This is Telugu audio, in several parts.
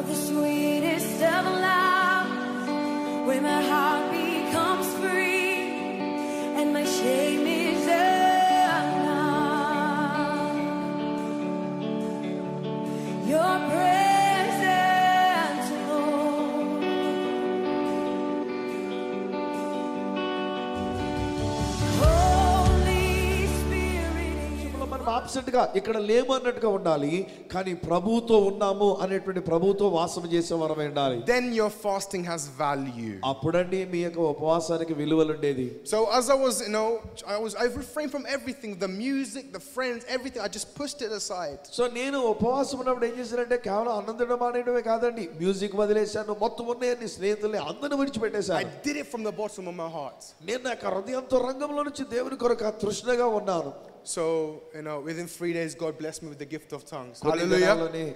the sweetest of love, where my heart becomes free and my shame is undone. Your presence, Lord. Holy Spirit. మనం ఆబ్సెంట్ గా ఇక్కడ లేము అన్నట్టుగా ఉండాలి, కానీ ప్రభువుతో ఉన్నాము అనేటువంటి ప్రభువుతో వాసం చేసే వరమే ఉండాలి. Then your fasting has value. అప్పుడండి మీ యొక్క ఉపవాసానికి విలువలు ఉండేది. So as I was, I refrained from everything, the music, the friends, everything. I just pushed it aside. So నేను ఉపవాసం ఉన్నప్పుడు ఏం చేశానంటే కేవలం ఆనందం మానేయడమే కాదండి, మ్యూజిక్ వదిలేశాను, మొత్తం ఉన్నాయని స్నేహితుల్ని అందరిని విడిచిపెట్టేశాను. I did it from the bottom of my heart. నేను నా హృదయంతో రంగంలో నుంచి దేవుని కొరకు తృష్ణగా ఉన్నాను. So, within 3 days, God blessed me with the gift of tongues. Hallelujah.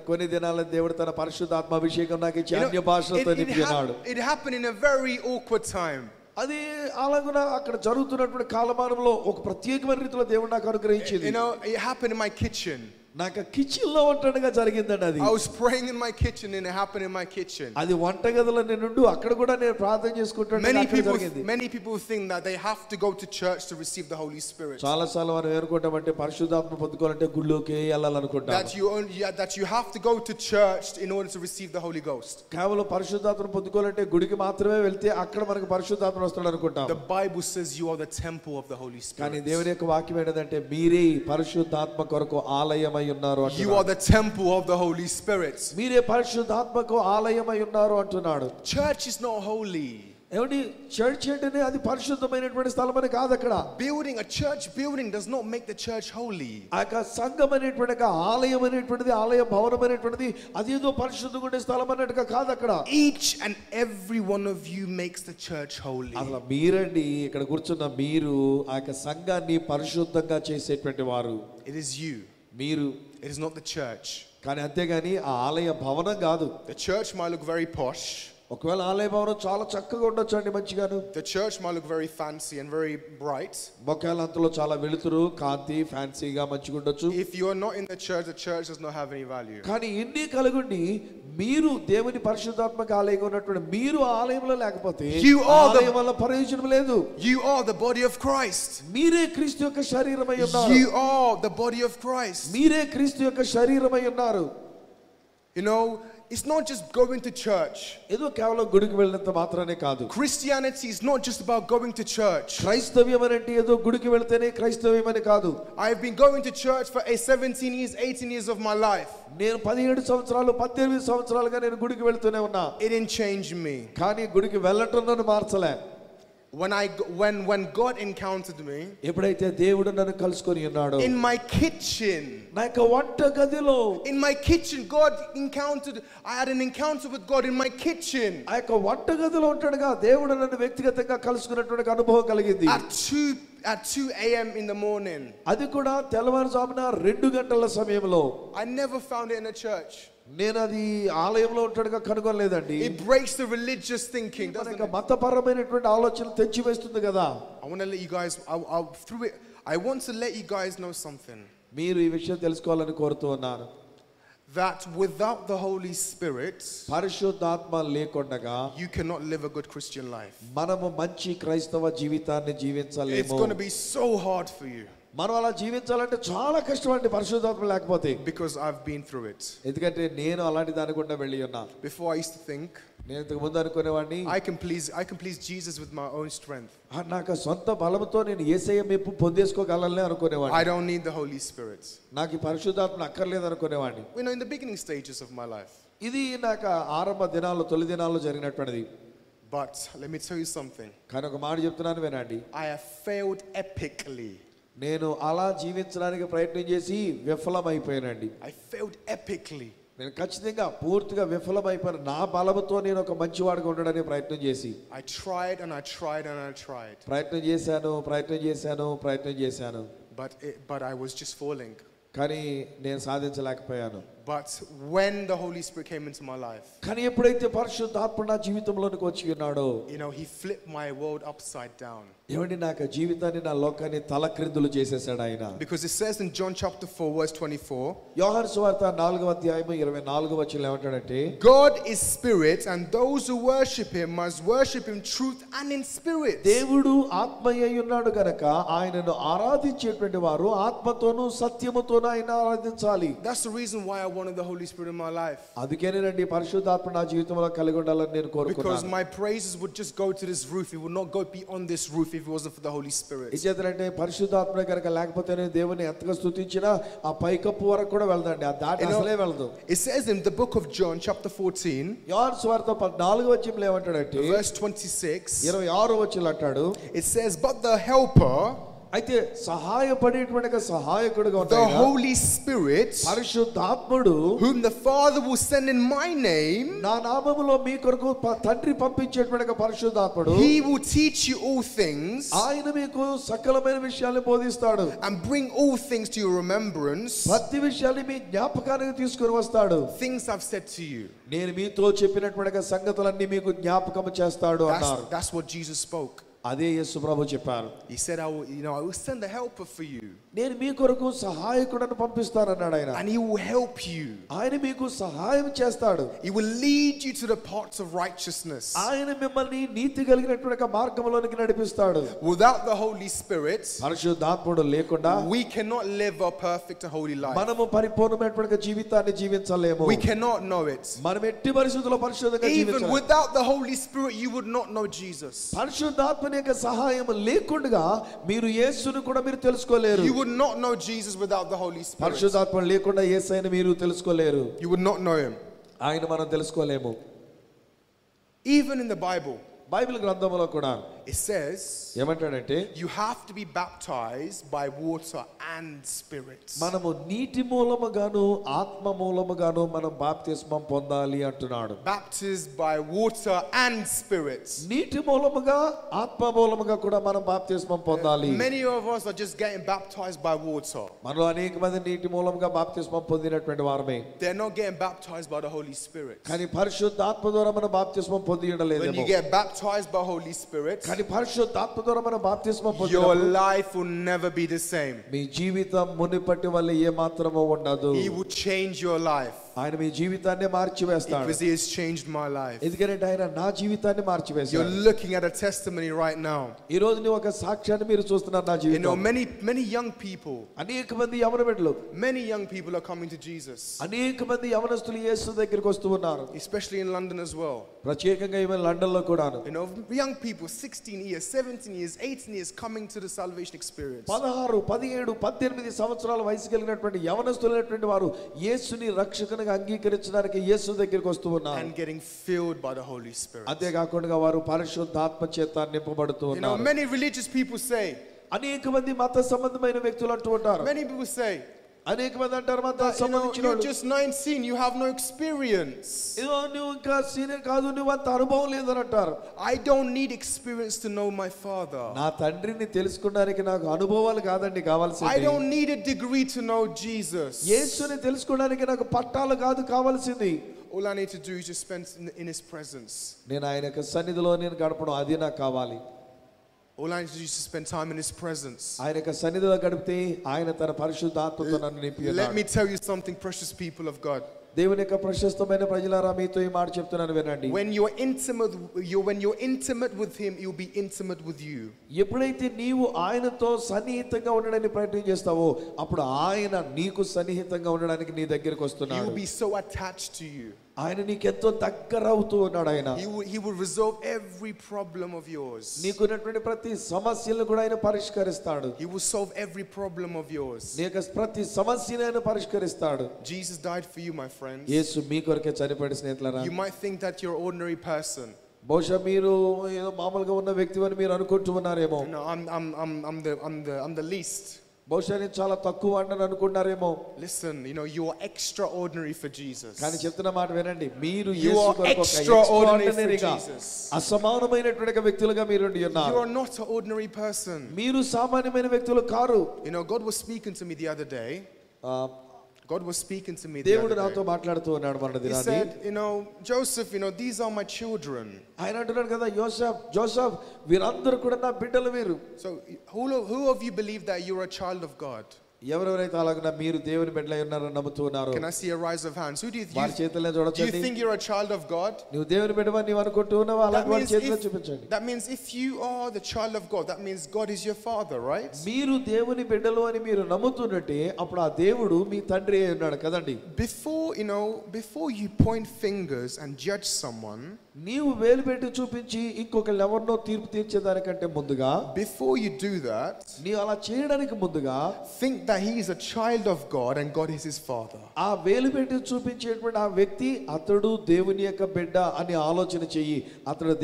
కొన్ని దినాల దేవుడు తన పరిశుద్ధాత్మ అభిషేకం నాకు ఇచ్చి అన్య భాషలతో నింపినాడు. It happened in a very awkward time. అది అలాగున అక్కడ జరుగుతున్నటువంటి కాలమానంలో ఒక ప్రత్యేకమైన రీతిలో దేవుడు నాకు అనుగ్రహించింది. It happened in my kitchen. నాకు కిచెన్ లో ఉంటడగా జరిగిందండి అది. I was praying in my kitchen and it happened in my kitchen. అది వంటగదిలో నేను అక్కడ కూడా నేను ప్రార్థన చేసుకుంటాను. Many people think that they have to go to church to receive the Holy Spirit. చాలా సార్లు మనం ఏరుకుంటామంటే పరిశుద్ధాత్మ పొందుకోవాలంటే గుళ్ళోకి వెళ్ళాలనుకుంటాం. That you have to go to church in order to receive the Holy Ghost. కేవలం పరిశుద్ధాత్మను పొందుకోవాలంటే గుడికి మాత్రమే వెళ్తే అక్కడ మనకు పరిశుద్ధాత్మ వస్తాడు అనుకుంటాం. The Bible says you are the temple of the Holy Spirit. కానీ దేవుని యొక్క వాక్యం ఏంటంటే మీరే పరిశుద్ధాత్మ కొరకు ఆలయం. You are the temple of the Holy Spirit. మీరే పరిశుద్ధాత్మకు ఆలయమై ఉన్నారు అంటున్నాడు. Church is not holy. ఏమండి, చర్చ్ అంటేనే అది పరిశుద్ధమైనటువంటి స్థలం అని కాదు. అక్కడ a church building does not make the church holy. ఆ సంఘం అనేటువంటి ఆలయం అనేటువంటిది, ఆలయ భవనం అనేటువంటిది అదేదో పరిశుద్ధంగా ఉండే స్థలం అన్నట్టుగా కాదు అక్కడ. Each and every one of you makes the church holy. అసలు మీరండి ఇక్కడ కూర్చున్న మీరు ఆ సంఘాన్ని పరిశుద్ధంగా చేసేటువంటి వారు. It is you. మీరు. It is not the church. కానీ అంతేగాని ఆ ఆలయ భవనం కాదు. The church might look very posh. ఒకవేళ ఆలయ భవనం చాలా చక్కగా ఉండొచ్చు అండి, మంచిగాను. The church might look very fancy and very bright. ఒకవేళ అంతలో చాలా వెలుతురు, కాంతి, ఫ్యాన్సీగా మంచిగా ఉండొచ్చు. If you are not in the church does not have any value. కానీ ఇన్ని కలుగుండి మీరు దేవుని పరిశుద్ధాత్మక ఆలయంగా ఉన్నటువంటి మీరు ఆలయంలో లేకపోతే ఆలయం వల్ల ప్రయోజనం లేదు. You are the body of Christ. మీరే క్రీస్తు యొక్క శరీరమై ఉన్నారు. You are the body of Christ. మీరే క్రీస్తు యొక్క శరీరమై ఉన్నారు. It's not just going to church. ఏదో కేవలం గుడికి వెళ్ళినంత మాత్రమే కాదు. Christianity is not just about going to church. క్రైస్తవ్యం అంటే ఏదో గుడికి వెళ్తేనే క్రైస్తవ్యం అని కాదు. I've been going to church for 17 years, 18 years of my life. నేను 17 సంవత్సరాలు 18 సంవత్సరాలుగా నేను గుడికి వెళ్తూనే ఉన్నా. It didn't change me. కానీ గుడికి వెళ్ళటం నన్ను మార్చలే. When God encountered me, ఎప్పుడైతే దేవుడు నన్ను కలుసుకొని ఉన్నాడో, in my kitchen, నా యొక్క వంటగదిలో, in my kitchen, I had an encounter with God in my kitchen. ఆ యొక్క వంటగదిలో ఉంటాడుగా దేవుడు నన్ను వ్యక్తిగతంగా కలుసుకున్నటువంటి అనుభవం కలిగింది. At 2 a.m. in the morning. అది కూడా తెల్లవారుజామున 2 గంటల సమయంలో. I never found it in a church. నేను అది ఆలయంలో ఉంటాడుగా కనుగొనలేదండి. It breaks the religious thinking, doesn't it? మతపరమైనటువంటి ఆలోచనలు తెచ్చివేస్తుంది కదా. I want to let you guys I want to let you guys know something. మీరు ఈ విషయం తెలుసుకోవాలని కోరుతూ ఉన్నాను. That without the Holy Spirit, పరిశుద్ధాత్మ లేకుండగా you cannot live a good Christian life. మనము మంచి క్రైస్తవ జీవితాన్ని జీవించలేము. It's going to be so hard for you. మనం అలా జీవించాలంటే చాలా కష్టం అండి పరిశుద్ధాత్మ లేకపోతే. Because I've been through it. ఎందుకంటే నేను అలాంటి దాని గుండా వెళ్ళి ఉన్నా. Before I used to think, నేను ఇంతకు ముందు అనుకునేవాడిని I can please Jesus with my own strength. నాకు సొంత బలముతో నేను యేసయ్య మెప్పు పొందేసుకోగలనే అనుకునేవాడిని. I don't need the Holy Spirit. నాకు ఈ పరిశుద్ధాత్మ అక్కర్లేదు అనుకునేవాడిని. In the beginning stages of my life. ఇది నాకు ఆరంభ దినాల్లో, తొలి దినాల్లో జరిగినటువంటిది. But let me tell you something. కానీ ఒక మాట చెప్తున్నాను వినండి. I have failed epically. నేను అలా జీవించడానికి ప్రయత్నం చేసి విఫలమైపోయానండి. I failed epically. నేను ఖచ్చితంగా పూర్తిగా విఫలమైపోయాను. నా బలముతో నేను ఒక మంచివాడిగా ఉండడానికి ప్రయత్నం చేసి I tried. ప్రయత్నం చేశాను. But I was just falling. కానీ నేను సాధించలేకపోయాను. But when the Holy Spirit came into my life, కానీ ఎప్పుడైతే పరిశుద్ధాత్మ నా జీవితంలోనికి వచ్చి ఉన్నాడో, he flipped my world upside down. ఏమండి నాకు జీవితాన్ని నా లోకాన్ని తలక్రిందులు చేసేసాడు ఆయన. Because it says in John chapter 4 verse 24, యోహాను సువార్త 4వ అధ్యాయం 24వ వచనంలో ఏమంటాడంటే, God is spirit and those who worship him must worship him truth and in spirit. దేవుడు ఆత్మయ్య ఉన్నాడు గనుక ఆయనను ఆరాధించేటువంటి వారు ఆత్మతోనూ సత్యముతోనూ ఆయన ఆరాధించాలి. That's the reason why I wanted the Holy Spirit in my life. అందుకేనేనండి పరిశుద్ధాత్మ నా జీవితంలో కలిగి ఉండాలని నేను కోరుకున్నాను. Because my praises would just go to this roof, it would not go beyond this roof if it wasn't for the Holy Spirit. ఇచేతనంటే పరిశుద్ధాత్మ గనుక లేకపోతే దేవుని ఎంతగా స్తుతించినా ఆ పైకప్పు వరకు కూడా వెళ్దండి, ఆ దాటి అసలే వెళ్ళదు. It says in the book of John chapter 14, యోహాను సువార్త 14వ అధ్యాయంలో ఏమంటాడంటే, verse 26, 26వ వచనంలో అంటాడు, it says, but the helper, అయితే సహాయపడేటువంటి సహాయకుడుగా the Holy Spirit, పరిశుద్ధాత్ముడు, whom the Father will send in my name, నా నామములో మీ కొరకు తండ్రి పంపించేటువంటి పరిశుద్ధాత్ముడు, he will teach you all things, ఆయన మీకు సకలమైన విషయాలను బోధిస్తాడు, and bring all things to your remembrance, ప్రతి విషయాన్ని మీ జ్ఞాపకానికి తీసుకొని వస్తాడు, things I've said to you. నేను మీతో చెప్పినటువంటి సంగతులన్నీ మీకు జ్ఞాపకం చేస్తాడు అన్నారు. That's what Jesus spoke. అదే యేసు ప్రభు చెప్పారు. He said, I will send a helper for you. నేను మీ కొరకు సహాయకుడను పంపిస్తానన్నాడు ఆయన. And he will help you. ఆయన మీకు సహాయం చేస్తాడు. He will lead you to the paths of righteousness. ఆయన మిమ్మల్ని నీతి కలిగినటువంటి మార్గంలోనికి నడిపిస్తాడు. Without the Holy Spirit, పరిశుద్ధాత్ముడు లేకుండా we cannot live a perfect and holy life. మనము పరిపూర్ణమైనటువంటి జీవితాన్ని జీవించలేము. We cannot know it. మనం ఎట్టి పరిశుద్ధుల పరిశుద్ధంగా జీవించలేము. Even without the Holy Spirit, you would not know Jesus. పరిశుద్ధాత్మ యొక్క సహాయం లేకుండా మీరు యేసును కూడా మీరు తెలుసుకోలేరు. You would not know Jesus without the Holy Spirit. పరిశుద్ధాత్మ లేకుండా యేసయ్యను మీరు తెలుసుకోలేరు. You would not know him. ఆయన మనం తెలుసుకోలేము. Even in the Bible, Bible గ్రంథంలో కూడా it says, ఏమంటాడంటే, you have to be baptized by water and spirit. మనము నీటి మూలముగాను ఆత్మ మూలముగాను మనం బాప్తిస్మం పొందాలి అంటున్నాడు. Baptized by water and spirit. నీటి మూలముగా ఆత్మ మూలముగా కూడా మనం బాప్తిస్మం పొందాలి. Many of us are just getting baptized by water. మనలో అనేక మంది నీటి మూలముగా బాప్తిస్మం పొందినటువంటి వారమే. They're not getting baptized by the Holy Spirit. కానీ పరిశుద్ధాత్మ ద్వారా మనం బాప్తిస్మం పొంది ఉండలేదు. When you get baptized by Holy Spirit, కానీ పరిశుద్ధాత్మ ద్వారా మనం బాప్తిస్మం your పొందినప్పుడు life will never be the same. మీ జీవితం మునుపటి వలె ఏ మాత్రమూ ఉండదు. He will change your life. ఆయన మీ జీవితాన్ని మార్చివేస్తాడు. Because he has changed my life. ఎందుకంటే ఆయన నా జీవితాన్ని మార్చివేశాడు. You're looking at a testimony right now. ఈ రోజు నీ ఒక సాక్ష్యాన్ని మీరు చూస్తున్నారు నా జీవితంలో. many young people, అనేక మంది యవన బిడ్డలు, many young people are coming to Jesus. అనేక మంది యవనస్తులు యేసు దగ్గరికి వస్తూ ఉన్నారు. Especially in London as well. ప్రత్యేకంగా ఈవెన్ లండన్ లో కూడాను. Young people 16 years, 17 years, 18 years coming to the salvation experience. 16, 17, 18 సంవత్సరాల వయసు కలిగినటువంటి యవనస్తులైనటువంటి వారు యేసుని రక్షకునిగా అంగీకరించడానికి యేసు దగ్గరికి వస్తూ ఉన్నారు. And getting filled by the Holy Spirit. అంతే కాకుండా వారు పరిశుద్ధాత్మ చేత నింపబడుతూ ఉన్నారు. Many religious people say, అనేక మంది మత సంబంధమైన వ్యక్తులు అంటూ ఉంటారు. many people say, అనేక మంది అంటారు మత సంబంధించిన you're just 19, you have no experience. నువ్వు ఇంకా సీనియర్ కాదు, నువ్వు అంత అనుభవం లేదని అంటారు. I don't need experience to know my Father. నా తండ్రిని తెలుసుకోవడానికి నాకు అనుభవాలు కాదండి కావాల్సింది. I don't need a degree to know Jesus. యేసుని తెలుసుకోవడానికి నాకు పట్టాలు కాదు కావాల్సింది. All I need to do is just spend in his presence. నేను ఆయన యొక్క సన్నిధిలో నేను గడపడం అది నాకు కావాలి. All I need to do is to spend time in his presence. ఆయన యొక్క సన్నిధిలో గడిపితే ఆయన తన పరిశుద్ధాత్మతో నన్ను నింపి Let me tell you something, precious people of God. దేవుని యొక్క ప్రశస్తమైన ప్రజలారా మీతో ఈ మాట చెప్తున్నాను వినండి. When you're intimate with him, he'll be intimate with you. ఎప్పుడైతే నీవు ఆయనతో సన్నిహితంగా ఉండడానికి ప్రయత్నం చేస్తావో అప్పుడు ఆయన నీకు సన్నిహితంగా ఉండడానికి నీ దగ్గరికి వస్తున్నాడు. He will be so attached to you. ఆయన నీకెంతో దగ్గర అవుతూ ఉన్నాడు. ఆయన he will resolve every problem of yours. నీకున్నటువంటి ప్రతి సమస్యలను కూడా ఆయన పరిష్కరిస్తాడు. He will solve every problem of yours. నీకు ప్రతి సమస్యను ఆయన పరిష్కరిస్తాడు. Jesus died for you, my friends. యేసు మీ కొరకే చనిపోయాడు స్నేహితులారా. You might think that you're an ordinary person. బహుశా మీరు ఏదో మామూలుగా ఉన్న వ్యక్తివని మీరు అనుకుంటూ ఉన్నారేమో. No, I'm the least. బహుశా నేను చాలా తక్కువ అని అనుకుంటారేమో. Listen, you are extraordinary for Jesus. కానీ చెప్తున్న మాట వినండి, మీరు You యేసు are కొరకు extraordinary for Jesus. అసమానమైనటువంటి వ్యక్తులుగా మీరు ఉన్నారు. You are not an ordinary person. మీరు సామాన్యమైన వ్యక్తులు car. God was speaking to me the other day. God was speaking to me the దేవుడు other నాతో day. మాట్లాడుతూ ఉన్నాడు మన He దినాన్ని. said, Joseph, these are my children. ఆయన అంటున్నాడు కదా, జోసెఫ్ వీరందరూ కూడా నా బిడ్డలు వీరు. So who of you believe that you're a child of God? ఎవరెవరైతే అలాగ మీరు దేవుని బిడ్డలై ఉన్నారని నమ్ముతూ ఉన్నారు? Can I see a rise of hands? Who do you వారి చేతుల్లో చూడొచ్చండి. do you think you're a child of God? నువ్వు దేవుని బిడ్డవని నీవు అనుకుంటూ ఉన్నావా? అలాగ వారి చేతుల్లో చూపించండి. That means if you are the child of God, that means God is your father, right? మీరు దేవుని బిడ్డలు అని మీరు నమ్ముతున్నట్టే అప్పుడు ఆ దేవుడు మీ తండ్రి అయి ఉన్నాడు కదండి. Before you point fingers and judge someone, నీవు వేలు పెట్టి చూపించి ఇంకొకళ్ళు ఎవరినో తీర్పు తీర్చేదానికంటే ముందుగా, before you do that, నీవు అలా చేయడానికి ముందుగా think that he is a child of God and God is his father. ఆ వేలు పెట్టి చూపించేటువంటి ఆ వ్యక్తి అతడు దేవుని యొక్క బిడ్డ అని ఆలోచన చెయ్యి. అతడు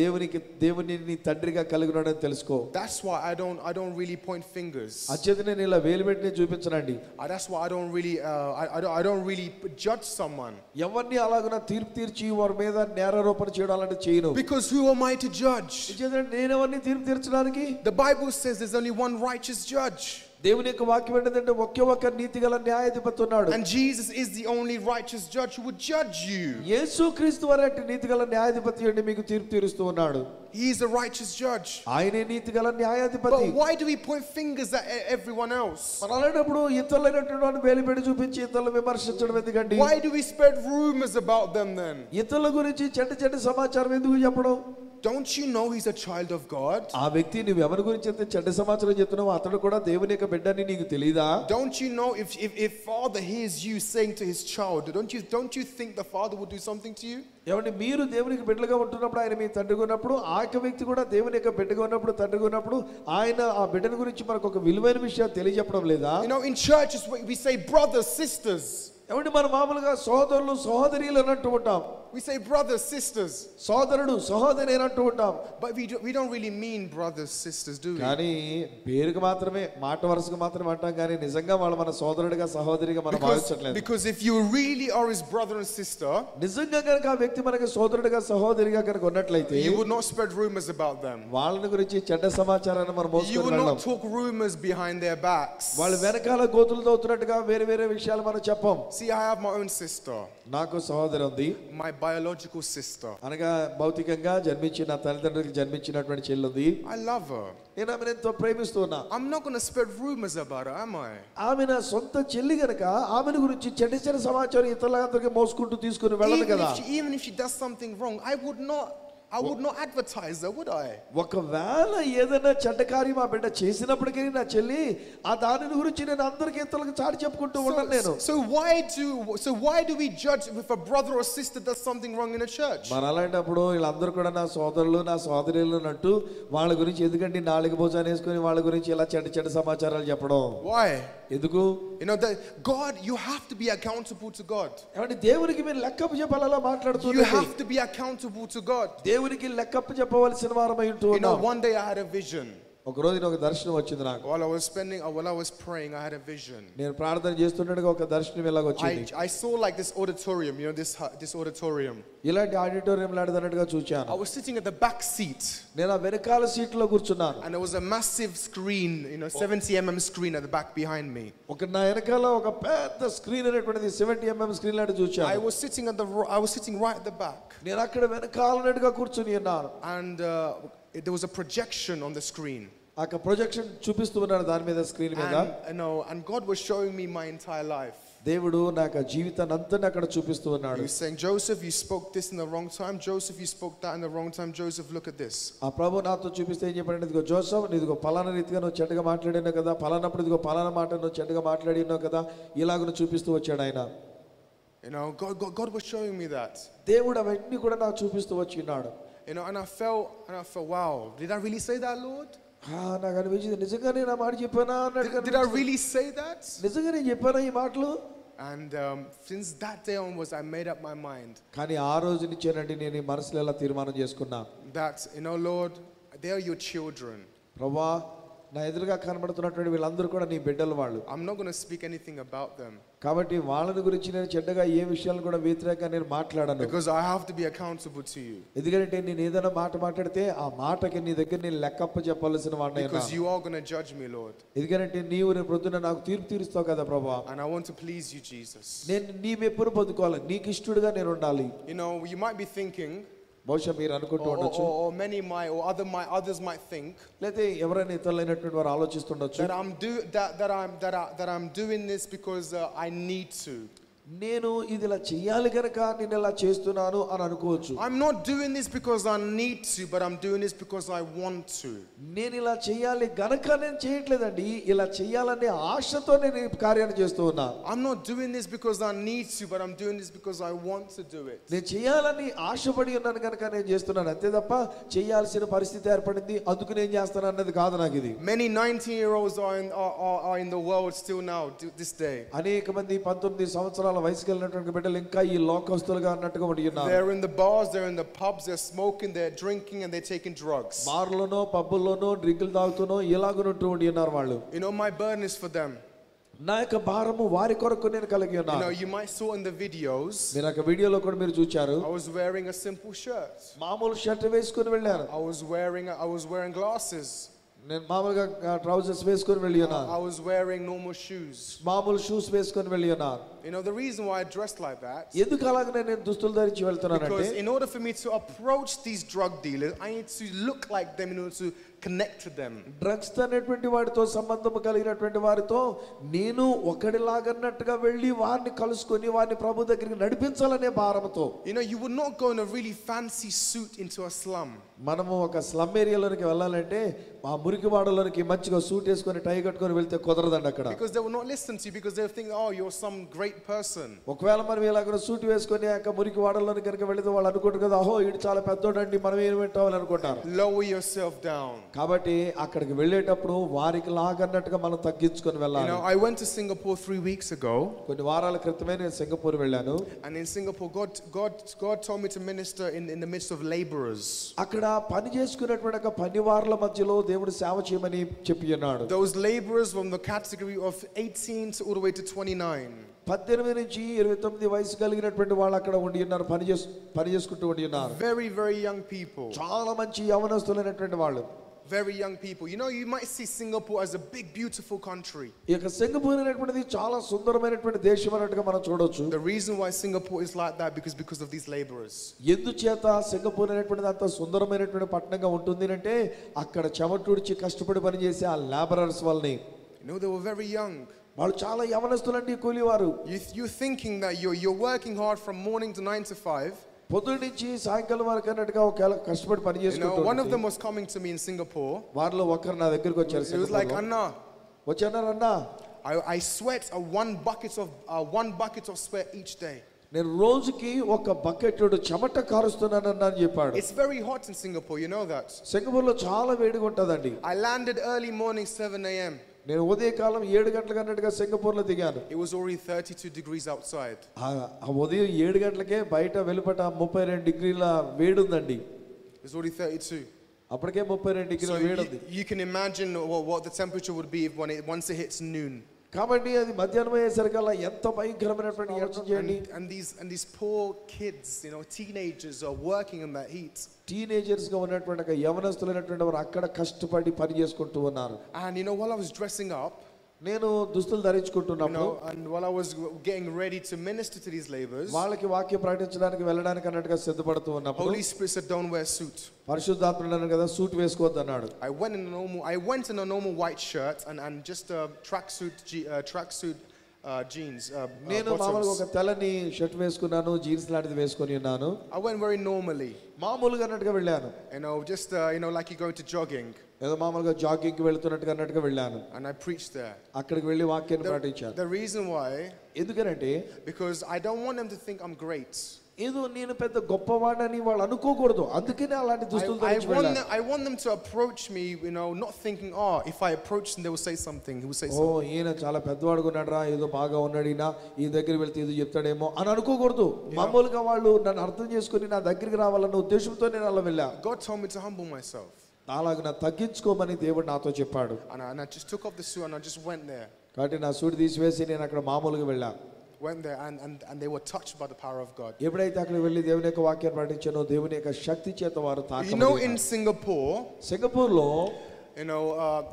దేవుని తండ్రిగా కలిగి ఉన్నాడని తెలుసుకో. That's why I don't really point fingers. అచేత నేను ఇలా వేలు పెట్టి చూపించనండి. That's why I don't really judge someone. ఎవరిని అలాగున తీర్పు తీర్చి వారి మీద నేరారోపణ చేయడాలంటే చేయను. Because who am I to judge? నేను ఎవరిని తీర్పు తీర్చడానికి? The Bible says there's only one righteous judge. దేవుని యొక్క వాక్యం ఏంటంటే ఒకే ఒక్క నీతిగల న్యాయాధిపతి ఉన్నాడు. And Jesus is the only righteous judge who would judge you. యేసుక్రీస్తు వారి నీతిగల న్యాయాధిపతి అంటే మీకు తీర్పు తీరుస్తూ ఉన్నాడు. He is a righteous judge. ఆయనే నీతిగల న్యాయాధిపతి. But why do we point fingers at everyone else? అలాంటప్పుడు ఇతరులైనటువంటి వేలు పెట్టి చూపించి ఇతరులను విమర్శించడం ఎందుకండి? Why do we spread rumors about them then? ఇతరుల గురించి చెడ్డ సమాచారం ఎందుకు చెప్పడం? Don't you know he's a child of God? ఆ వ్యక్తి నువ్వు ఎవరి గురించి అయితే చెడ్డ సమాచారం చెప్తున్నావు అతడు కూడా దేవుని యొక్క బిడ్డని నీకు తెలియదా? Don't you know if father hears you saying to his child, don't you think the father would do something to you? ఏమంటే మీరు దేవునికి బిడ్డలుగా ఉంటున్నప్పుడు ఆయన మీ తండ్రిగా ఉన్నప్పుడు ఆ యొక్క వ్యక్తి కూడా దేవుని యొక్క బిడ్డగా ఉన్నప్పుడు తండ్రిగా ఉన్నప్పుడు ఆయన ఆ బిడ్డని గురించి మనకు ఒక విలువైన విషయం తెలియజెప్పడం లేదా? In churches we say brothers, sisters. ఏమంటే మన మామూలుగా సోదరులు సహోదరీలు అని అంటూ ఉంటాం. We say brothers, sisters. సోదరుడు సహోదరి అని అంటూ ఉంటాం. But we don't really mean brothers, sisters, do we? కానీ పేరుకు మాత్రమే మాట వరుసకు మాత్రమే అంటాం కానీ నిజంగా వాళ్ళు మన సోదరుడిగా సహోదరిగా మనం భావించట్లేదు. Because if you really are his brother and sister, నిజంగా కనుక ఆ వ్యక్తి మనకి సోదరుడిగా సహోదరిగా కనుక ఉన్నట్లయితే you would not spread rumors about them. వాళ్ళని గురించి చెడ్డ సమాచారాన్ని మనం మోసుకొని You would వెళ్ళాం. not talk rumors behind their backs. వాళ్ళు వెనకాల గోతులు తవ్వుతున్నట్టుగా వేరే విషయాలు మనం చెప్పం. See, I have my own sister. నాకు సహోదరి ఉంది. My biological sister. అనగా భౌతికంగా జన్మించిన తల్లిదండ్రులకు జన్మించినటువంటి చెల్లి ఉంది. I love her. నేను ఆమెను ఎంతో ప్రేమిస్తున్నా. I'm not going to spread rumors about her, am I? ఆమె నా సొంత చెల్లి గనక ఆమెను గురించి చెడ్డ సమాచారం ఇతరులందరికీ మోసుకుంటూ తీసుకుని వెళ్ళదు కదా. Even if she does something wrong, I would not advertise her, would I? ఒకవేళ ఏదైనా చెడ్డ కార్యం ఆ బిడ్డ చేసినప్పటికీ నా చెల్లి ఆ దాని గురించి నేను అందరికీ ఇతరులకు చాటి చెప్పుకుంటూ ఉన్నాను నేను. So why do we judge if a brother or sister does something wrong in a church? మరి అలాంటప్పుడు వీళ్ళందరూ కూడా నా సోదరులు నా సోదరులు అంటూ వాళ్ళ గురించి ఎందుకంటే నాలుగు భుజాన్ని వేసుకొని వాళ్ళ గురించి ఇలా చెడ్డ సమాచారాలు చెప్పడం? Why? ఎందుకు? that God, you have to be accountable to God. ఏమంటే దేవునికి మీరు లెక్కపు చెప్పాలా మాట్లాడుతున్నారు? You have to be accountable to God. దేవునికి లెక్కపు చెప్పవలసిన వారమై ఉంటూ ఉన్నాం. One day I had a vision. ఒక రోజు ఒక దర్శనం వచ్చింది నాకు. While I was praying, I had a vision. నేను ప్రార్థన చేస్తుండగా ఒక దర్శనం ఇలాగ వచ్చింది. I saw like this auditorium, this auditorium. ఇలాంటి ఆడిటోరియం లాంటిదన్నట్టుగా చూచాను. I was sitting at the back seat. నేను ఆ వెనకాల సీట్లో కూర్చున్నాను. And there was a massive screen, 70mm screen at the back behind me. ఒక నా వెనకాల ఒక పెద్ద స్క్రీన్ అనేటువంటిది 70mm స్క్రీన్ లాంటి చూచాను. I was sitting right at the back. నేను అక్కడ వెనకాలనట్టుగా కూర్చుని ఉన్నాను. And there was a projection on the screen. ఆ ప్రొజెక్షన్ చూపిస్తూ ఉన్నాడు దాని మీద స్క్రీన్ మీద. And God was showing me my entire life. దేవుడు నాకు జీవితాన్ని అంతా అక్కడ చూపిస్తూ ఉన్నాడు. He was saying, Joseph, you spoke this in the wrong time. Joseph, you spoke that in the wrong time. Joseph, look at this. ఆ ప్రభు నాతో చూపిస్తే ఏం చెప్పాడంటే, ఇదిగో జోసెఫ్ నీదిగో పలానా రీతిగా నువ్వు చెడ్డగా మాట్లాడినావు కదా, పలానప్పుడు ఇదిగో పలానా మాట నువ్వు చెడ్డగా మాట్లాడినావు కదా, ఇలాగ నువ్వు చూపిస్తూ వచ్చాడు ఆయన. God was showing me that. దేవుడు అవన్నీ కూడా నాకు చూపిస్తూ వచ్చినాడు. And I felt, wow, did I really say that, Lord? నాకు అనిపించింది నిజంగానే నా మాట చెప్పానా అన్నట్టుగా. Did I really say that? నిజంగానే చెప్పానా ఈ మాటలు? And since that day onwards, I made up my mind. కానీ ఆ రోజు నుంచేనండి నేను ఈ మనసులో ఎలా తీర్మానం చేసుకున్నా That, Lord, they are your children. ప్రభువా నా ఎదురుగా కనబడుతున్నటువంటి వీళ్ళందరూ కూడా నీ బిడ్డలు వాళ్ళు. I'm not going to speak anything about them. కాబట్టి వాళ్ళని గురించి నేను చెడ్డగా ఏ విషయాలు కూడా వ్యతిరేకంగా నేను మాట్లాడను. Because I have to be accountable to you. ఎందుకంటే నేను ఏదైనా మాట మాట్లాడితే ఆ మాటకి నీ దగ్గర నేను లెక్కప్ప చెప్పాల్సిన వాడిని. Because you are going to judge me, Lord. ఎందుకంటే నీవు రేపు పొద్దున నాకు తీర్పు తీరుస్తావు కదా ప్రభువా. And I want to please you, Jesus. నేను నీ మెప్పును పొందుకోవాలి, నీకు ఇష్టడుగా నేను ఉండాలి. You know, you might be thinking, బహుశా మీరు అనుకుంటూ ఉండొచ్చు, or many might, or others might think, లేకపోతే ఎవరైనా ఇతరులైనటువంటి వారు ఆలోచిస్తుండొచ్చు, that I'm doing this because I need to. నేను ఇది ఇలా చెయ్యాలి కనుక నేను ఇలా చేస్తున్నాను అని అనుకోవచ్చు. I'm not doing this because I need to, but I'm doing this because I want to. నేను ఇలా చెయ్యాలి గనక నేను చేయట్లేదండి, ఇలా చెయ్యాలనే ఆశతో నేను ఈ కార్యాన్ని చేస్తూ ఉన్నా. I'm not doing this because I need to, but I'm doing this because I want to do it. నేను చేయాలని ఆశపడి ఉన్నాను కనుక నేను చేస్తున్నాను, అంతే తప్ప చేయాల్సిన పరిస్థితి ఏర్పడింది అందుకు నేను చేస్తాను అన్నది కాదు నాకు ఇది. Many 19-year-olds are in the world still now, this day. అనేక మంది 19 సంవత్సరాల వయసుకు వెళ్ళినటువంటి బిడ్డలు ఇంకా ఈ లోకస్తులుగా అన్నట్టుగా ఉండి ఉన్నారు. They're in the bars, they're in the pubs, they're smoking, they're drinking, and they're taking drugs. బార్లోనో పబ్బుల్లోనో డ్రింకులు తాగుతూనో ఇలాగుంటూ ఉండి ఉన్నారు వాళ్ళు. You know, my burden is for them. నా యొక్క భారము వారి కొరకు నేను కలిగి ఉన్నాను. You know, you might saw in the videos. మీరు ఆ వీడియోలో కూడా మీరు చూచారు. I was wearing a simple shirt. మామూలు షర్ట్ వేసుకొని వెళ్ళాను. I was wearing glasses. నేను మామూలుగా ట్రౌజర్స్ వేసుకొని వెళ్ళి ఉన్నాను. I was wearing normal shoes. మామూలు షూస్ వేసుకొని వెళ్ళి ఉన్నాను. You know, the reason why I dressed like that, ఎందుకు అలాగనే నేను దుస్తులు ధరించి వెళ్తున్నానంటే, because in order for me to approach these drug dealers, I need to look like them in order to connect to them. Drugs అనేటువంటి వారితో సంబంధం కలిగినటువంటి వారితో నేను ఒకడిలాగన్నట్టుగా వెళ్ళి వారిని కలుసుకొని వారిని ప్రభు దగ్గరికి నడిపించాలనే భారంతో. You know, you would not go in a really fancy suit into a slum. మనము ఒక స్లమ్ ఏరియాలోనికి వెళ్ళాలంటే ఆ మురికి వాడలోనికి మంచిగా సూట్ వేసుకొని టై కట్టుకొని వెళ్తే కుదరదండి అక్కడ. Because they will not listen to you, because they will think, oh, you're some great person. ఒకవేళ మనం ఇలాగ సూట్ వేసుకొని ఆ మురికి వాడలోని కనుక వెళితే వాళ్ళు అనుకుంటారు కదా, ఓహో ఇడు చాలా పెద్దోడండి మనం ఏం వింటామని అనుకుంటారు. Lower yourself down. కాబట్టి అక్కడికి వెళ్ళేటప్పుడు వారికి లాగన్నట్టుగా మనం తగ్గించుకొని వెళ్ళాలి. You know, I went to Singapore 3 weeks ago. కొన్ని వారాల క్రితమే నేను సింగపూర్ వెళ్ళాను. And in Singapore, God told me to minister in the midst of laborers. అక్కడ పని చేసుకునేటువంటి పనివారుల మధ్యలో దేవుడు సేవ చేయమని చెప్పి ఉన్నాడు. Those laborers from the category of 18 to all the way to 29. 18 నుంచి 29 వయసు కలిగినటువంటి వాళ్ళు అక్కడ ఉండి ఉన్నారు, పని చేసుకుంటూ ఉండి ఉన్నారు. Very, very young people. చాలా మంచి యవనస్తులైనటువంటి వాళ్ళు. Very young people. You know, you might see Singapore as a big, beautiful country. ఇక సింగపూర్ అనేటువంటిది చాలా సుందరమైనటువంటి దేశం అన్నట్టుగా మనం చూడొచ్చు. The reason why Singapore is like that because of these laborers. ఎందుచేత సింగపూర్ అనేటువంటిది అంత సుందరమైనటువంటి పట్టణంగా ఉంటుంది అంటే అక్కడ చెమటూడ్చి కష్టపడి పనిచేసే ఆ లేబరర్స్ వాళ్ళని. You know, they were very young. వాళ్ళు చాలా యవనస్తులండి, కూలివారు. You're thinking that you're working hard from morning to 9 to 5. పొద్దున్న నుంచి సాయంకాలం వరకు అన్నట్టుగా ఒకవేళ కష్టపడి పని చేసుకుంటూ. One of them was coming to me in Singapore. వారిలో ఒకరు నా దగ్గరికి వచ్చారు. He was like, Anna, వచ్చారు అన్నా, I sweat one bucket of sweat each day. నేను రోజుకి ఒక బకెట్ చెమట కారుస్తున్నానని అని చెప్పాడు. It's very hot in Singapore, you know that. సింగపూర్లో చాలా వేడిగా ఉంటదండి. I landed early morning 7 a.m. నేను ఉదయకాలం 7 గంటలకు అన్నట్టుగా సింగపూర్లో దిగాను. It was already 32 degrees outside. ఆ ఉదయం 7 గంటలకే బయట వెలుపట 32 డిగ్రీల వేడి ఉందండి. It's already 32. అప్పటికే 32 డిగ్రీల వేడి ఉంది. You can imagine what the temperature would be once it hits noon. కాబట్టి అది మధ్యాహ్నం అయ్యేసరికల్లా ఎంత భయంకరమైనటువంటి యోచన చేయండి. And these poor kids, you know, teenagers are working in that heat. Teenagers గా ఉన్నటువంటి యవనస్తులైనటువంటి వారు అక్కడ కష్టపడి పని చేసుకుంటూ ఉన్నారు. And you know, while I was dressing up, నేను దుస్తులు ధరించుకుంటున్నప్పుడు, and while I was getting ready to minister to these laborers, వాళ్ళకి వాక్యం ప్రకటించడానికి వెళ్ళడానికి అన్నట్టుగా సిద్ధపడుతూ ఉన్నప్పుడు Holy Spirit said, don't wear suit. పరిశుద్ధాత్ముడు అన్నాడు కదా, సూట్ వేసుకోవద్దు అన్నాడు. I went in a normal white shirt and just a tracksuit jeans. నేను మామూలుగా ఒక తెల్లని షర్ట్ వేసుకున్నాను, జీన్స్ లాంటిది వేసుకొని ఉన్నాను. I went very normally. మామూలుగా అన్నట్టుగా వెళ్ళాను. You know, just like you go to jogging. ఏదో మామూలుగా జాగింగ్ కి వెళ్తున్నట్టుగా అన్నట్టుగా వెళ్ళాను. And I preached there. అక్కడికి వెళ్ళి వాక్యాన్ని ప్రకటించాను. The reason why, ఎందుకంటే because I don't want them to think I'm great. ఏదో నేను పెద్ద గొప్పవాడని వాళ్ళు అనుకోకూడదు, అందుకనే అలాంటి దుస్తులు ధరించి వెళ్ళాను. I want them to approach me, you know, not thinking, oh, if I approach them they will say something. He will say something. ఓ ఈయన చాలా పెద్దవాడుగా ఉన్నాడురా, ఏదో బాగా ఉన్నాడు ఈ దగ్గరికి వెళ్తే ఏదో చెప్తాడేమో అని అనుకోకూడదు. మామూలుగా వాళ్ళు నన్ను అర్థం చేసుకుని నా దగ్గరికి రావాలన్న ఉద్దేశంతో నేను అలా వెళ్ళా. God told me to humble myself. అలాగ తగ్గించుకోమని దేవుడు నాతో చెప్పాడు. And I just took off the suit and I just went there. కాబట్టి నా సూట్ తీసివేసి నేను అక్కడ మామూలుగా వెళ్ళా. Went there and they were touched by the power of God. ఎప్పుడైతే అక్కడ వెళ్ళి దేవుని యొక్క వాక్యాన్ని ప్రకటించానో దేవుని యొక్క శక్తి చేత వారు తాకబడ్డారు. You know, in Singapore, సింగపూర్లో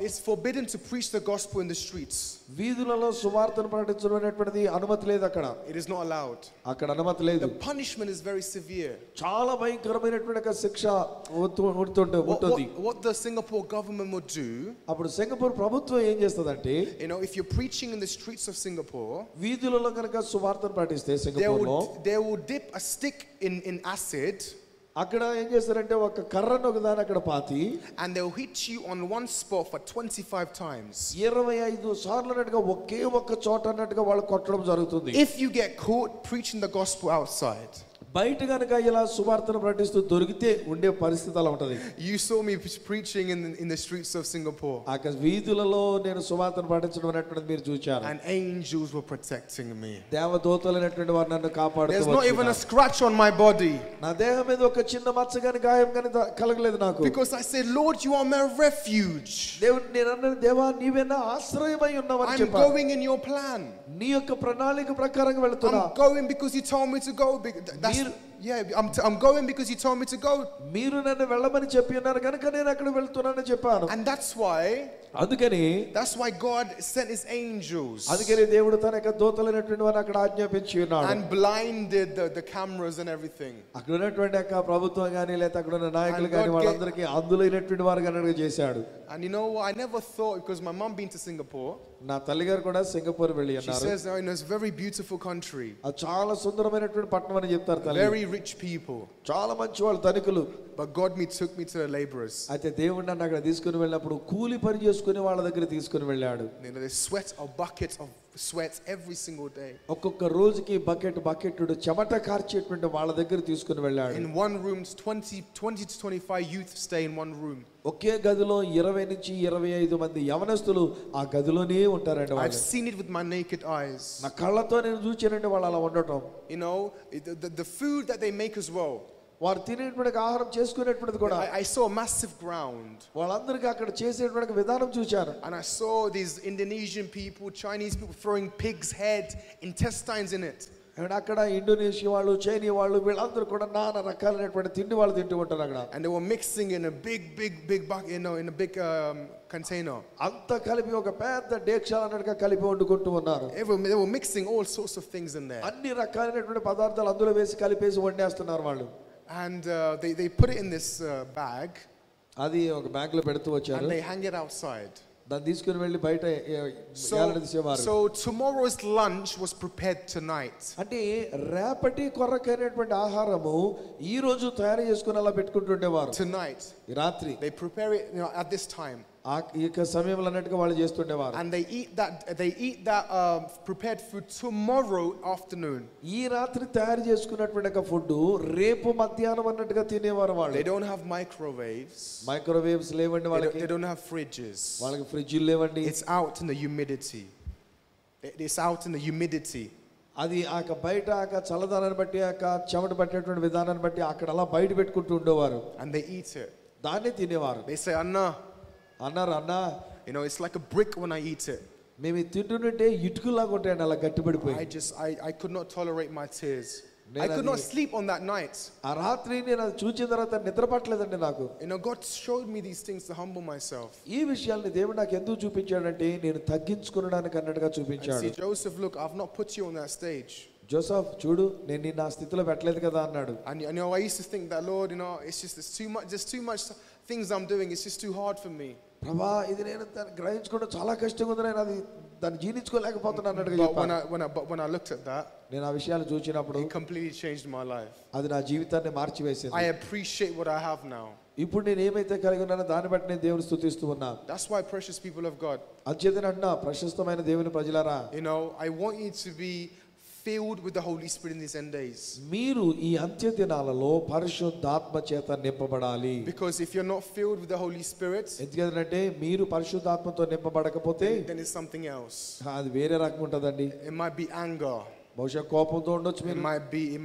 it's forbidden to preach the gospel in the streets. వీధులలో సువార్తను ప్రకటించడం అనేటువంటిది అనుమతి లేదు అక్కడ. It is not allowed. అక్కడ అనుమతి లేదు. The punishment is very severe. చాలా భయంకరమైనటువంటి శిక్ష ఉంటుంది. What the Singapore government would do, అప్పుడు సింగపూర్ ప్రభుత్వం ఏం చేస్తదంటే, if you're preaching in the streets of Singapore, వీధులలో కనుక సువార్తను ప్రకటిస్తే సింగపూర్లో they would dip a stick in acid. అక్కడ ఏం చేస్తారంటే ఒక కర్రను ఒకదాని అక్కడ పాతి and they'll hit you on one spot for 25 times. 25 సార్లు అన్నట్టుగా ఒకే ఒక్క చోట అన్నట్టుగా వాళ్ళు కొట్టడం జరుగుతుంది. If you get caught preaching the gospel outside, బయట గనుక ఇలా సువార్తను ప్రకటిస్తూ దొరికితే ఉండే పరిస్థితి అలా ఉంటది. You saw me preaching in the streets of Singapore. ఆ వీధులలో నేను సువార్తను ప్రకటించడం అనేటువంటిది మీరు చూచారు. And angels were protecting me. దేవదూతలైనటువంటి వారు నన్ను కాపాడుతూ There's not even a scratch on my body. నా దేహం మీద ఒక చిన్న మచ్చ గాని గాయం గాని కలగలేదు నాకు. Because I said, Lord, you are my refuge. దేవుడు నేను అన్నాను, దేవా నీవే నా ఆశ్రయమై ఉన్నావని చెప్పాను. I'm going in your plan. నీ యొక్క ప్రణాళిక ప్రకారంగా వెళ్తున్నా. I'm going because you told me to go. I'm going because you told me to go. మీరు నన్ను వెళ్ళమని చెప్పి ఉన్నారు కనుక నేను అక్కడ వెళ్తున్నానని చెప్పాను. And that's why God sent his angels. అందుకని దేవుడు తన యొక్క దూతలైనటువంటి వారిని అక్కడ ఆజ్ఞాపించి ఉన్నాడు. And blinded the cameras and everything. అక్కడ ఉన్నటువంటి యొక్క ప్రభుత్వం గాని లేదా అక్కడ ఉన్న నాయకులు గాని వాళ్ళందరికీ అందులైనటువంటి వారు గాని చేశాడు. And you know, I never thought, because my mom been to Singapore. నా తల్లిగారు కూడా సింగపూర్ వెళ్ళి ఉన్నారు. She says, it's a very beautiful country. అది చాలా సుందరమైనటువంటి పట్టణం అని చెప్తారు తల్లి. Very rich people. చాలా మంచి వాళ్ళు ధనికులు. But God took me to the laborers. అయితే దేవుడు నన్ను అక్కడ తీసుకుని వెళ్ళినప్పుడు కూలి పని చేసుకునే వాళ్ళ దగ్గర తీసుకుని వెళ్ళాడు. They sweat a bucket of sweat every single day. ఒక్కొక్క రోజుకి బకెట్ చెమట కార్చేటువంటి వాళ్ళ దగ్గర తీసుకుని వెళ్ళాడు. In one room, 20 to 25 youth stay in one room. ఒకే గదిలో 20 నుంచి 25 మంది యవనస్తులు ఆ గదిలోనే ఉంటారండి. I've seen it with my naked eyes. నా కళ్ళతో నేను చూచానండి వాళ్ళు అలా ఉండటం. The food that they make as well. వారు తినేటువంటి ఆహారం చేసుకునేటువంటిది కూడా. I saw a massive ground. వాళ్ళందరికీ అక్కడ చేసేటువంటి విధానం చూచాను. And I saw these Indonesian people, Chinese people throwing pig's head, intestines in it. అక్కడ ఇండోనేషియా వాళ్ళు, చైనా వాళ్ళు వీళ్ళందరూ కూడా నానా రకాలైనటువంటి తిండి వాళ్ళు తింటూ ఉంటారు అక్కడ. And they were mixing in a big bucket, in a big container. అంత కలిపి ఒక పెద్ద డేక్షా అన్నట్టుగా కలిపి వండుకుంటూ ఉన్నారు. They were mixing all sorts of things in there. అన్ని రకాలైనటువంటి పదార్థాలు అందులో వేసి కలిపేసి వండేస్తున్నారు వాళ్ళు. And they put it in this bag. అది ఒక బ్యాగ్ లో పెడుతూ వచ్చారు. And they hang it outside. దాన్ని తీసుకుని వెళ్ళి బయట వేలాడదీసేవారు. So tomorrow's lunch was prepared tonight. అంటే రేపటి కొరకైనటువంటి ఆహారము ఈ రోజు తయారు చేసుకుని అలా పెట్టుకుంటుండేవారు. Tonight. ఈ రాత్రి. They prepare it at this time. ఈ సమయంలో అన్నట్టుగా వాళ్ళు చేస్తుండేవారు. And they eat that prepared food tomorrow afternoon. ఈ రాత్రి తయారు చేసుకున్నటువంటి ఫుడ్ రేపు మధ్యాహ్నం అన్నట్టుగా తినేవారు వాళ్ళు. They don't have microwaves. Microwaves లేవండి వాళ్ళకి. They don't have fridges. వాళ్ళకి ఫ్రిడ్జ్లు లేవండి. It's out in the humidity. It's out in the humidity. అది బయట చల్లదనాన్ని బట్టి చెమట పట్టేటువంటి విధానాన్ని బట్టి అక్కడ అలా బయట పెట్టుకుంటూ ఉండేవారు. And they eat it. దాన్ని తినేవారు. They say, అన్నా it's like a brick when I eat it. మేము తింటుంటే ఇటుకలాగా ఉంటాయండి అలా గట్టిపడిపోయి. I could not tolerate my tears. I could not sleep on that night. ఆ రాత్రి నేను అది చూచిన తర్వాత నిద్ర పట్టలేదండి నాకు. God showed me these things to humble myself. ఈ విషయాల్ని దేవుడు నాకు ఎందుకు చూపించాడంటే నేను తగ్గించుకోవడానికి అన్నట్టుగా చూపించాడు. See, Joseph, look, I've not put you on that stage. Joseph చూడు నేను నిన్ను ఆ స్థితిలో పెట్టలేదు కదా అన్నాడు. And I used to think that, Lord, there's too much things I'm doing. It's just too hard for me. ప్రభా ఇది నేను గ్రహించుకోవడం చాలా కష్టంగా ఉంది, నేను అది దాన్ని జీర్ణించుకోలేకపోతున్నాను అన్నట్టుగా చెప్పాను. But when I looked at that, నేను ఆ విషయాలు చూసినప్పుడు it completely changed my life. అది నా జీవితాన్ని మార్చివేసింది. I appreciate what I have now. ఇప్పుడు నేను ఏమైతే కలిగి ఉన్నానో దాన్ని బట్టి నేను దేవుని స్తుతిస్తూ ఉన్నాను. That's why, precious people of God, అత్యధికంగా ప్రశస్తమైన దేవుని ప్రజలారా, I want you to be filled with the Holy Spirit in these end days. మీరు ఈ అంత్య దినాలలో పరిశుద్ధాత్మ చేత నింపబడాలి. Because if you're not filled with the Holy Spirit, ఎందుకంటే మీరు పరిశుద్ధాత్మతో నింపబడకపోతే then it's something else. అది వేరే రకం ఉంటదండి. It might be anger. బహుశా కోపంతో ఉండొచ్చు It మీరు,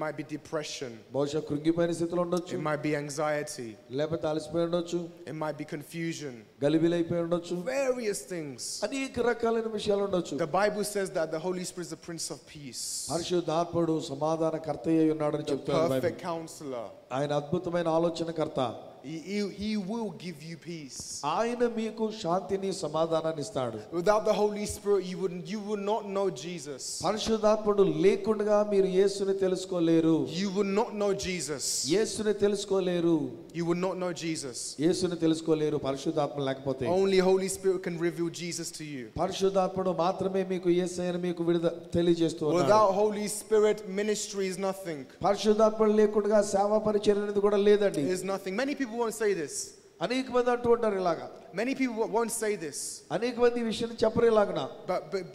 might be depression. బహుశా కృంగిపోయిన స్థితిలో ఉండొచ్చు, It might be anxiety. లేకపోతే అలసిపోయి ఉండొచ్చు, It might be confusion. గలిబిలైపోయి ఉండొచ్చు, Various things. అనేక రకాలైన విషయాలు ఉండొచ్చు. The Bible says that the Holy Spirit is the Prince of Peace, పరిశుద్ధాత్ముడు సమాధానకర్త అయి ఉన్నాడని the చెప్తారు బైబిల్. perfect counselor. ఆయన అద్భుతమైన ఆలోచనకర్త. He will give you peace. ఆయన మీకు శాంతిని సమాధానాన్ని ఇస్తాడు. Without the Holy Spirit, you would not know Jesus. పరిశుద్ధాత్ముడు లేకుండా మీరు యేసుని తెలుసుకోలేరు. You would not know Jesus. యేసుని తెలుసుకోలేరు. You would not know Jesus. యేసుని తెలుసుకోలేరు పరిశుద్ధాత్మ లేకపోతే. Only Holy Spirit can reveal Jesus to you. పరిశుద్ధాత్ముడు మాత్రమే మీకు యేసయ్యను మీకు తెలియజేస్తూ ఉన్నాడు. Without Holy Spirit, ministry is nothing. పరిశుద్ధాత్ముడు లేకుండా సేవా పరిచర్య అనేది కూడా లేదండి. It is nothing. Many people won't say this. అనేక మంది అంటూ ఉంటారు ఇలాగా. Many people won't say this. అనేక మంది ఈ విషయాన్ని చెప్పరు ఇలాగనా.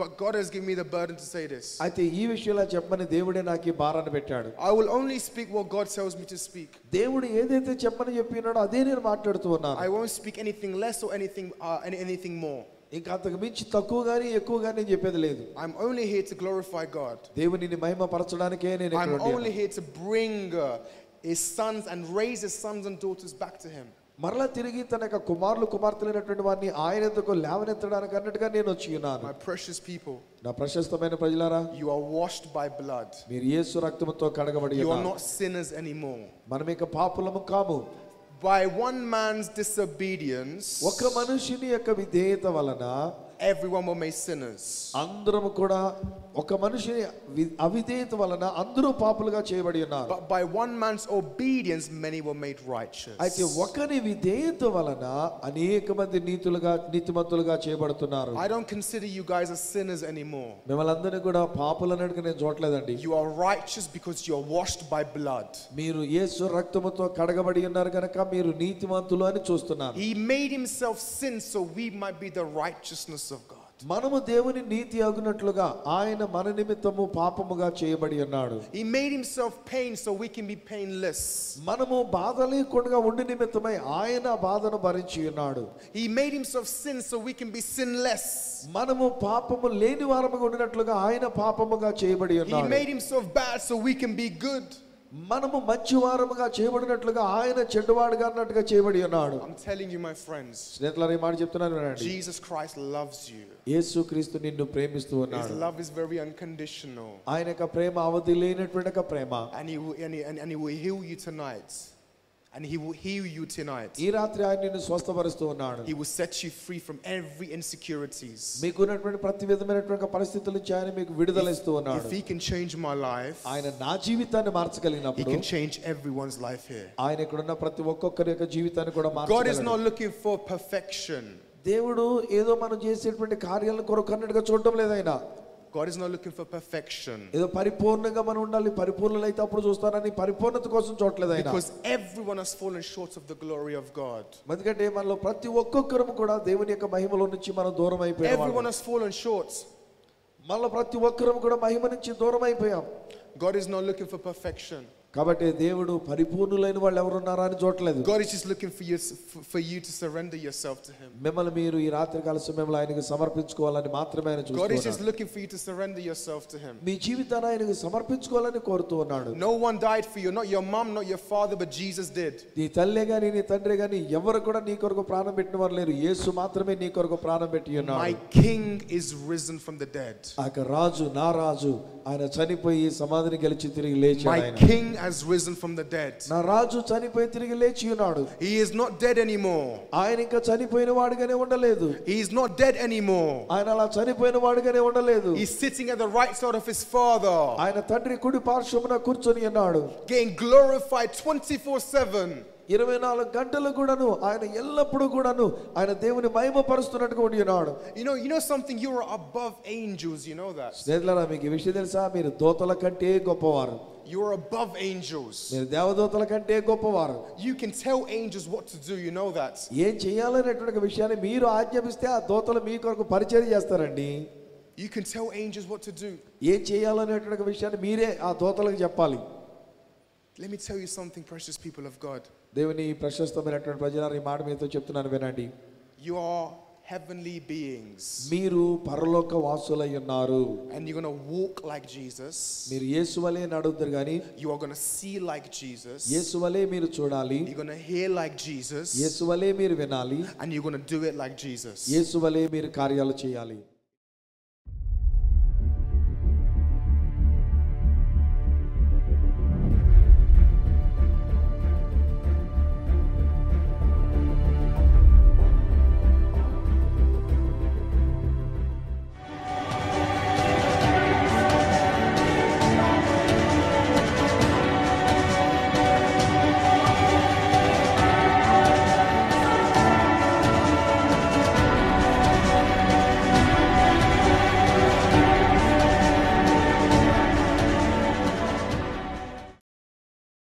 But God has given me the burden to say this. అయితే ఈ విషయంలో చెప్పమని దేవుడే నాకు ఈ భారాన్ని పెట్టాడు. I will only speak what God tells me to speak. దేవుడు ఏదైతే చెప్పమని చెప్పినాడో అదే నేను మాట్లాడుతూ ఉన్నాను. I won't speak anything less or anything more. ఇంకా అంతకు మించి తక్కువ గాని ఎక్కువ గాని నేను చెప్పేది లేదు. I'm only here to glorify God. దేవునిని మహిమపరచడానికే నేను ఇక్కడ I'm ఉన్నాను. only here to bring his sons and raise his sons and daughters back to him. మరలా తిరిగి తన యొక్క కుమారులు కుమార్తెలైనటువంటి వారిని ఆయన ఎద్దుకు లేవనెత్తడానికి అన్నట్టుగా నేను వచ్చి ఉన్నాను. My precious people, నా ప్రశస్తమైన ప్రజలారా, you are washed by blood. మీరు యేసు రక్తముతో కడగబడి You are ఉన్నారు. not sinners anymore. మనం ఇక పాపులము కాము. By one man's disobedience, ఒక మనుషుని యొక్క విధేయత వలన everyone were made sinners. అందరము కూడా ఒక మనిషి అవిధేయత వలన అందరూ పాపులుగా చేయబడి ఉన్నారు. But by one man's obedience, many were made righteous. అయితే ఒకరి విధేయత వలన అనేక మంది నీతిమంతులుగా చేయబడుతున్నారు. I don't consider you guys as sinners anymore. మిమ్మల్ని అందరినీ కూడా పాపులన్నట్టుగా నేను చూడలేదండి. You are righteous because you are washed by blood. మీరు యేసు రక్తముతో కడగబడి ఉన్నారు కనుక మీరు నీతిమంతులు అని చూస్తున్నారు. He made himself sin so we might be the righteousness of God. మనము దేవుని నీతి అగునట్లుగా ఆయన మన నిమిత్తము పాపముగా చేయబడి ఉన్నాడు. He made himself pain so we can be painless. మనము బాధ లేకుండా ఉండి నిమిత్తమై ఆయన బాధను భరించి ఉన్నాడు. He made himself sin so we can be sinless. మనము పాపము లేని వారముగా ఉండినట్లుగా ఆయన పాపముగా చేయబడి He ఉన్నాడు. made himself bad so we can be good. మనము మంచివారముగా చేయబడినట్లుగా ఆయన చెడ్డవాడుగా అన్నట్టుగా చేయబడి ఉన్నాడు. I'm telling you, my friends, స్నేహితులారా, ఈ మాట చెప్తున్నాను వినండి. Jesus Christ loves you. యేసుక్రీస్తు నిన్ను ప్రేమిస్తూ His ఉన్నాడు. love is very unconditional. ఆయన యొక్క ప్రేమ అవధి లేనటువంటి ఒక ప్రేమ. And he will heal you tonight. And he will heal you tonight. ఈ రాత్రి ఆయన నిన్ను స్వస్థపరుస్తూ ఉన్నాడు. He will set you free from every insecurities. మీకు ఉన్నటువంటి ప్రతి విధమైనటువంటి పరిస్థితుల నుంచి ఆయన మీకు విడుదల ఇస్తూ ఉన్నాడు. If he can change my life, ఆయన నా జీవితాన్ని he మార్చగలిగినప్పుడు can change everyone's life here. ఆయన ఇక్కడ ఉన్న ప్రతి ఒక్కొక్కరి యొక్క జీవితాన్ని కూడా God is మార్చగలడు. not looking for perfection. దేవుడు ఏదో మనం చేసేటువంటి కార్యాలను కొరకు అన్నట్టుగా చూడడం లేదు ఆయన. God is not looking for perfection. ఏదో పరిపూర్ణంగా మనం ఉండాలి, పరిపూర్ణులైతే అప్పుడు చూస్తానని పరిపూర్ణత కోసం చూడలేదు ఆయన. Because everyone has fallen short of the glory of God. ఎందుకంటే మనలో ప్రతి ఒక్కొక్కరు కూడా దేవుని యొక్క మహిమలో నుంచి మనం దూరం అయిపోయాం. Everyone has fallen short. మనలో ప్రతి ఒక్కరు కూడా మహిమ నుంచి దూరం అయిపోయాం. God is not looking for perfection. కాబట్టి దేవుడు పరిపూర్ణులైన వాళ్ళు ఎవరు ఉన్నారా అని చూడలేదు. God is just looking for you to surrender yourself to him. మిమ్మల్ని మీరు ఈ రాత్రి కాల సమయంలో ఆయనకు సమర్పించుకోవాలని మాత్రమే ఆయన God is చూస్తున్నాడు. just looking for you to surrender yourself to him. మీ జీవితాన్ని ఆయనకు సమర్పించుకోవాలని కోరుతూ ఉన్నాడు. No one died for you, not your mom, not your father, but Jesus did. నీ తల్లే గాని నీ తండ్రి గాని ఎవరు కూడా నీ కొరకు ప్రాణం పెట్టిన వారు లేరు. యేసు మాత్రమే నీ కొరకు ప్రాణం పెట్టి ఉన్నాడు. My king is risen from the dead. ఆ రాజు, నా రాజు, ఆయన చనిపోయి సమాధిని గెలిచి తిరిగి లేచాడు. My ఆయన king has risen from the dead. నా రాజు చనిపోయి తిరిగి లేచి ఉన్నాడు. He is not dead anymore. ఆయన ఇంకా చనిపోయిన వాడుగానే ఉండలేదు. He is not dead anymore. ఆయన అలా చనిపోయిన వాడుగానే ఉండలేదు. He's sitting at the right side of his father, ఆయన తండ్రి కుడి పార్శ్వమున కూర్చొని ఉన్నాడు. getting glorified 24/7. 24 గంటలు కూడాను ఆయన ఎల్లప్పుడూ కూడాను ఆయన దేవుని మహిమ పరుస్తున్నట్టుగా ఉండి ఉన్నాడు. You know something, you are above angels, you know that. స్నేహితులారా, మీకు ఈ విషయం తెలుసా? మీరు దూతల కంటే గొప్పవారు. You are above angels. మీరు దేవదూతల కంటే గొప్పవారు. You can tell angels what to do, you know that. ఏం చేయాలనేటువంటి విషయాన్ని మీరు ఆజ్ఞాపిస్తే ఆ దూతలు మీ కొరకు పరిచర్య చేస్తారండి. You can tell angels what to do. ఏం చేయాలనేటువంటి విషయాన్ని మీరే ఆ దూతలకు చెప్పాలి. Let me tell you something, precious people of God. దేవుని ప్రశస్తమైనటువంటి ప్రజలారా, ఈ మాట మీతో చెప్తున్నాను వినండి. You are heavenly beings. మీరు పరలోక వాసులై ఉన్నారు. And you're going to walk like Jesus. మీరు యేసు వలే నడుదురు గాని You are going to see like Jesus. యేసు వలే మీరు చూడాలి. You're going to hear like Jesus. యేసు వలే మీరు వినాలి. And you're going to do it like Jesus. యేసు వలే మీరు కార్యాలు చేయాలి.